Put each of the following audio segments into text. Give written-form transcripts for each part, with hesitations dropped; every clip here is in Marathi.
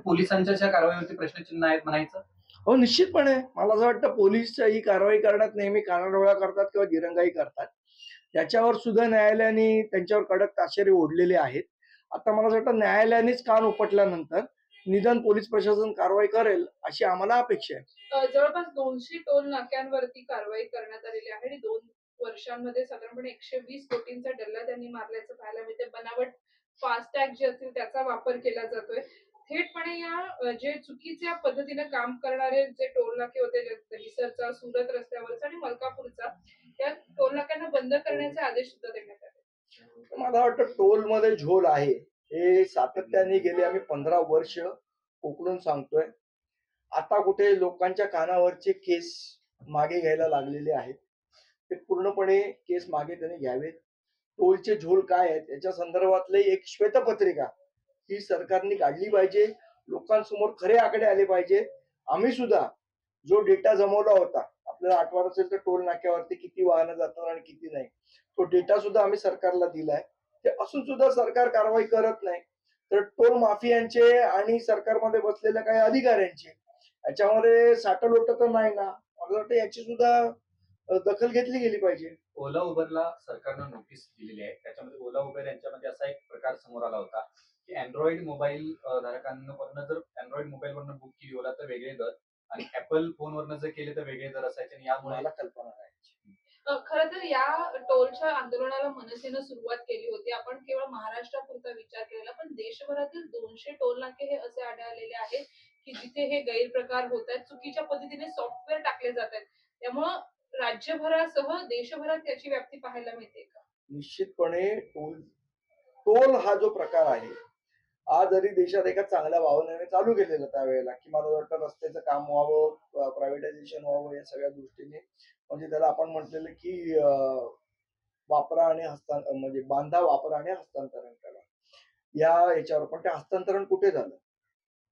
पोलिसांच्या कारवाईवरती प्रश्नचिन्ह आहेत म्हणायचं? हो, निश्चितपणे. मला असं वाटतं पोलीस ही कारवाई करण्यात नेहमी कानाडोळा करतात किंवा दिरंगाई करतात. त्याच्यावर सुद्धा न्यायालयाने त्यांच्यावर कडक ताशेरे ओढलेले आहेत. आता मला असं वाटतं न्यायालयानेच कान उपटल्यानंतर निदान पोलीस प्रशासन कारवाई करेल अशी आम्हाला अपेक्षा आहे. जवळपास 200 टोल नाक्यांवरती कारवाई करण्यात आलेली आहे आणि 2 वर्षांमध्ये साधारणपणे 120 कोटींचा डल्ला त्यांनी मारल्याचं पाहायला मिळते. बनावट फास्टॅग जे असतील त्याचा वापर केला जातोय. थेटपणे या जे चुकीच्या पद्धतीने काम करणारे जे टोल नाके होते, दहिसरचा, सुरत रस्त्यावरचा आणि मलकापूरचा, त्या टोल नाक्यांना बंद करण्याचे आदेश सुद्धा देण्यात आले. मला वाटतं टोलमध्ये झोल आहे हे सातत्याने गेले आम्ही 15 वर्ष उकडून सांगतोय. आता कुठे लोकांच्या कानावरचे केस मागे घ्यायला लागलेले आहेत. ते पूर्णपणे केस मागे त्याने घ्यावेत. टोलचे झोल काय आहेत याच्या संदर्भातले एक श्वेतपत्रिका ही सरकारने काढली पाहिजे. लोकांसमोर खरे आकडे आले पाहिजे. आम्ही सुद्धा जो डेटा जमवला होता, आपल्याला आठवत असेल तर टोल नाक्यावरती किती वाहनं जातात आणि किती नाही, तो डेटा सुद्धा आम्ही सरकारला दिलाय. ते असून सुद्धा सरकार कारवाई करत नाही. तर टोल माफियांचे आणि सरकारमध्ये बसलेल्या काही अधिकाऱ्यांचे याच्यामध्ये साठलोट तर नाही ना. मला वाटतं याची सुद्धा दखल घेतली गेली पाहिजे. ओला उबरला सरकारनं नोटीस दिलेली आहे. त्याच्यामध्ये ओला उबेर यांच्यामध्ये असा एक प्रकार समोर आला होता की अँड्रॉइड मोबाईल धारकांवरनं जर अँड्रॉइड मोबाईलवरनं बुक केली ओला तर वेगळे दर आणि ऍपल फोनवरनं जर केले तर वेगळे दर असायचे आणि यामुळे मला कल्पना नाही. खरं तर या टोलच्या आंदोलनाला मनसेनं सुरुवात केली होती. आपण केवळ महाराष्ट्रापुरता विचार केलेला, पण देशभरातील 200 टोल नाके हे असे आढळलेले आहेत की जिथे हे गैरप्रकार होत आहेत, चुकीच्या पद्धतीने सॉफ्टवेअर टाकले जात आहेत. त्यामुळं राज्यभरासह देशभरात याची व्याप्ती पाहायला मिळते का? निश्चितपणे टोल हा जो प्रकार आहे, आज जरी देशात एका चांगल्या भावनेने चालू केलेलं त्यावेळेला की मला वाटतं रस्त्याचं काम व्हावं, प्रायव्हेटायझेशन व्हावं या सगळ्या दृष्टीने, म्हणजे त्याला आपण म्हटलेलं की वापरा आणि म्हणजे बांधा, वापरा आणि हस्तांतरण करा या याच्यावर. पण ते हस्तांतरण कुठे झालं?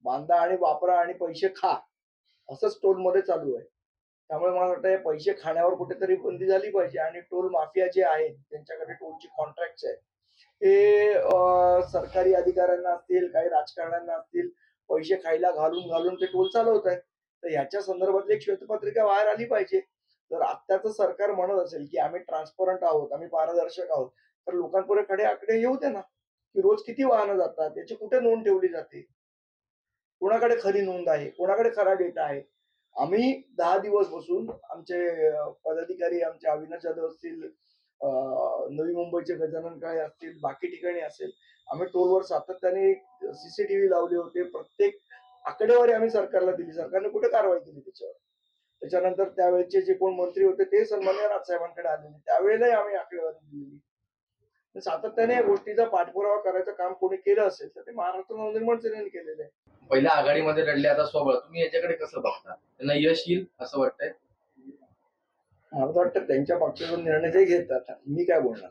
बांधा आणि वापरा आणि पैसे खा असंच टोल मध्ये चालू आहे. त्यामुळे मला वाटतं पैसे खाण्यावर कुठेतरी बंदी झाली पाहिजे. आणि टोल माफिया जे आहेत त्यांच्याकडे टोलची कॉन्ट्रॅक्ट आहेत ते सरकारी अधिकाऱ्यांना असतील, काही राजकारण्यांना असतील, पैसे खायला घालून घालून ते टोल चालवत आहेत. तर याच्या संदर्भातली एक श्वेतपत्रिका बाहेर आली पाहिजे. जर आत्ताचं सरकार म्हणत असेल की आम्ही ट्रान्सपरंट आहोत, आम्ही पारदर्शक आहोत, तर लोकांपुढे खडे आकडे येऊ दे ना की रोज किती वाहनं जातात, याची कुठे नोंद ठेवली जाते, कोणाकडे खरी नोंद आहे, कोणाकडे खरा डेटा आहे. आम्ही 10 दिवस बसून आमचे पदाधिकारी, आमचे अविनाश जाधव असतील, नवी मुंबईचे गजानन काळे असतील, बाकी ठिकाणी असेल, आम्ही टोलवर सातत्याने सीसीटीव्ही लावले होते. प्रत्येक आकडेवारी आम्ही सरकारला दिली. सरकारने कुठे कारवाई केली त्याच्यावर? त्याच्यानंतर त्यावेळेचे जे कोण मंत्री होते ते सन्माननीय राजसाहेबांकडे आलेले, त्यावेळेलाही आम्ही आकडेवारी दिलेली. सातत्याने या गोष्टीचा पाठपुरावा करायचं काम कोणी केलं असेल तर ते महाराष्ट्र नवनिर्माण सेनेने केलेलं आहे. पहिल्या आघाडीमध्ये लढले, आता स्वबळ. तुम्ही याच्याकडे कसं बघता? त्यांना यश येईल असं वाटतंय? मला वाटतं त्यांच्या पक्षाचा निर्णय ते घेतात, मी काय बोलणार.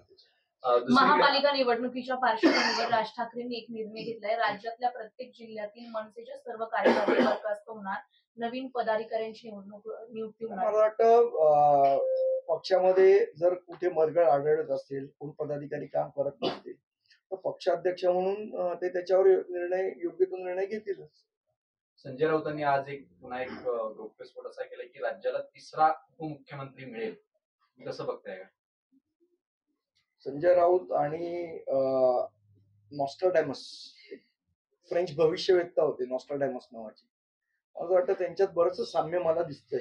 महापालिका निवडणुकीच्या पार्श्वभूमीवर राज ठाकरेंनी एक निर्णय घेतलाय. राज्यातल्या प्रत्येक जिल्ह्यातील मनसेच्या सर्व कार्यकर्ते बरखास्त होणार, नवीन पदाधिकाऱ्यांची नियुक्ती होणार. मला वाटतं पक्षामध्ये जर कुठे मरगळ आढळत असेल, कोण पदाधिकारी काम करत नसतील तर पक्षाध्यक्ष म्हणून ते त्याच्यावर योग्य तो निर्णय घेतीलच. संजय राऊतांनी आज पुन्हा एक गौप्यस्फोट असा केला की राज्याला तिसरा उपमुख्यमंत्री मिळेल. कसं बघताय का? संजय राऊत आणि नॉस्ट्राडॅमस, फ्रेंच भविष्यवेत्ता होते नॉस्ट्राडॅमस नावाचे, मला वाटतं त्यांच्यात बरंच साम्य मला दिसतंय.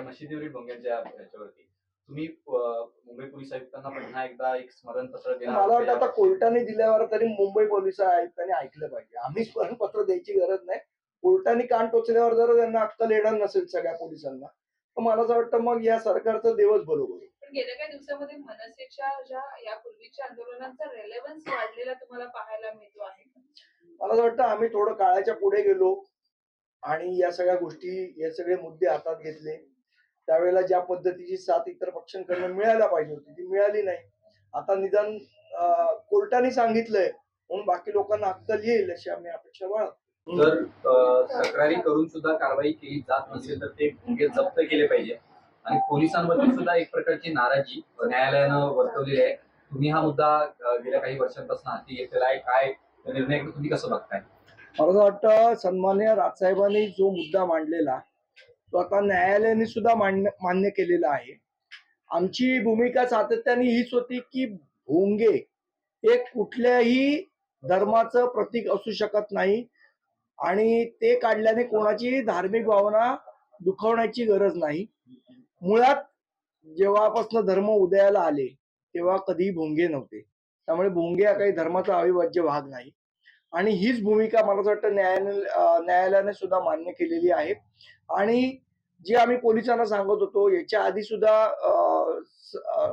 मशिदीवरील भोंग्यांच्या याच्यावरती तुम्ही मुंबई पोलीस आयुक्तांना पुन्हा एकदा एक स्मरणपत्र देणार? मला वाटतं आता कोर्टाने दिल्यावर तरी मुंबई पोलीस आयुक्तांनी ऐकलं पाहिजे. आम्ही स्मरणपत्र द्यायची गरज नाही. कोर्टाने कान टोचल्यावर जर त्यांना अक्कल येणार नसेल सगळ्या पोलिसांना तर मला असं वाटतं मग या सरकारचं देवच बरोबर. पण गेल्या काही दिवसामध्ये मनसेच्या ज्या यापूर्वीच्या आंदोलनांचा रेलेव्हन्स वाढलेला तुम्हाला पाहायला मिळतो आहे? मला असं वाटतं आम्ही थोडं काळाच्या पुढे गेलो आणि या सगळ्या गोष्टी, हे सगळे मुद्दे हातात घेतले. त्यावेळेला ज्या पद्धतीची साथ इतर पक्षांकडून मिळायला पाहिजे होती ती मिळाली नाही. आता निदान कोर्टाने सांगितलंय म्हणून बाकी लोकांना अक्कल येईल अशी आम्ही अपेक्षा बाळगतो. जर तक्रारी करून सुद्धा कारवाई केली जात नसेल तर ते भोंगे जप्त केले पाहिजे. आणि पोलिसांवरती सुद्धा एक प्रकारची नाराजी न्यायालयानं वर्तवलेली आहे. तुम्ही हा मुद्दा गेल्या काही वर्षांपासून हाती घेतलेला आहे, काय निर्णय तुम्ही कसं बघताय? मला असं वाटतं सन्मान्य राजसाहेबांनी जो मुद्दा मांडलेला तो आता न्यायालयाने सुद्धा मान्य केलेला आहे. आमची भूमिका सातत्याने हीच होती की भोंगे हे कुठल्याही धर्माचं प्रतीक असू शकत नाही आणि ते काढल्याने कोणाची धार्मिक भावना दुखवण्याची गरज नाही. मुळात जेव्हापासून धर्म उदयाला आले तेव्हा कधीही भोंगे नव्हते. त्यामुळे भोंगे हा काही धर्माचा अविभाज्य भाग नाही आणि हीच भूमिका मला असं वाटतं न्यायालयाने सुद्धा मान्य केलेली आहे. आणि जे आम्ही पोलिसांना सांगत होतो याच्या आधी सुद्धा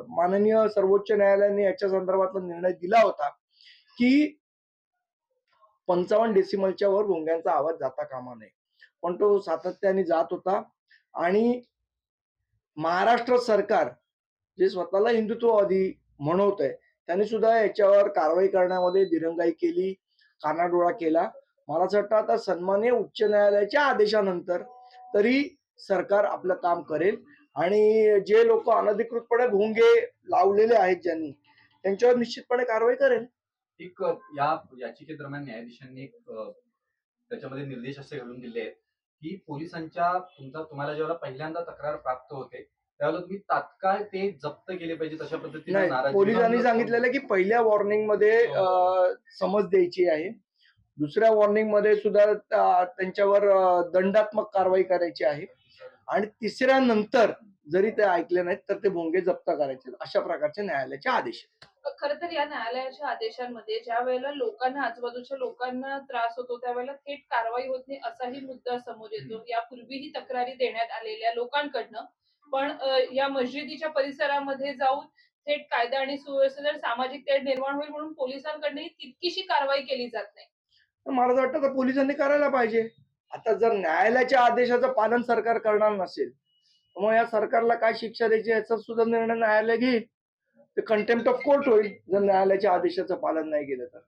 माननीय सर्वोच्च न्यायालयाने याच्या संदर्भातला निर्णय दिला होता की 55 डेसिमलच्या वर भोंग्यांचा आवाज जाता कामा नये, पण तो सातत्याने जात होता. आणि महाराष्ट्र सरकार जे स्वतःला हिंदुत्ववादी म्हणवत आहे त्यांनी सुद्धा याच्यावर कारवाई करण्यामध्ये दिरंगाई केली, कानाडोळा केला. मला असं वाटतं आता सन्माननीय उच्च न्यायालयाच्या आदेशानंतर तरी सरकार आपलं काम करेल आणि जे लोक अनधिकृतपणे भोंगे लावलेले आहेत ज्यांनी त्यांच्यावर निश्चितपणे कारवाई करेल. एक या याचिकेदरम्यान न्यायाधीशांनी त्याच्यामध्ये निर्देश असे घालून दिले आहेत की पोलिसांच्या तुम्हाला जेव्हा पहिल्यांदा तक्रार प्राप्त होते त्यावेळेला तुम्ही तात्काळ ते जप्त केले पाहिजे तशा पद्धतीने नाही, पोलिसांनी सांगितलेलं की पहिल्या वॉर्निंग मध्ये समज द्यायची आहे, दुसऱ्या वॉर्निंग मध्ये सुद्धा त्यांच्यावर दंडात्मक कारवाई करायची आहे आणि तिसऱ्या नंतर जरी ते ऐकले नाहीत तर ते भोंगे जप्त करायचे, अशा प्रकारचे न्यायालयाचे आदेश आहेत. खर तर या न्यायालयाच्या आदेशांमध्ये ज्या वेळेला लोकांना आजूबाजूच्या लोकांना त्रास होतो त्यावेळेला थेट कारवाई होत नाही असाही मुद्दा समोर येतो. यापूर्वीही तक्रारी देण्यात आलेल्या लोकांकडनं, पण या मस्जिदीच्या परिसरामध्ये जाऊन थेट कायदा आणि सुव्यवस्थेवर सामाजिक तेढ निर्माण होईल म्हणून पोलिसांकडनंही तितकीशी कारवाई केली जात नाही. तर मला असं वाटतं तर पोलिसांनी करायला पाहिजे. आता जर न्यायालयाच्या आदेशाचं पालन सरकार करणार नसेल मग या सरकारला काय शिक्षा द्यायची याचा सुद्धा निर्णय न्यायालय घेईल. ते कंटेम्प्ट ऑफ कोर्ट होईल जर न्यायालयाच्या आदेशाचं पालन नाही केलं तर.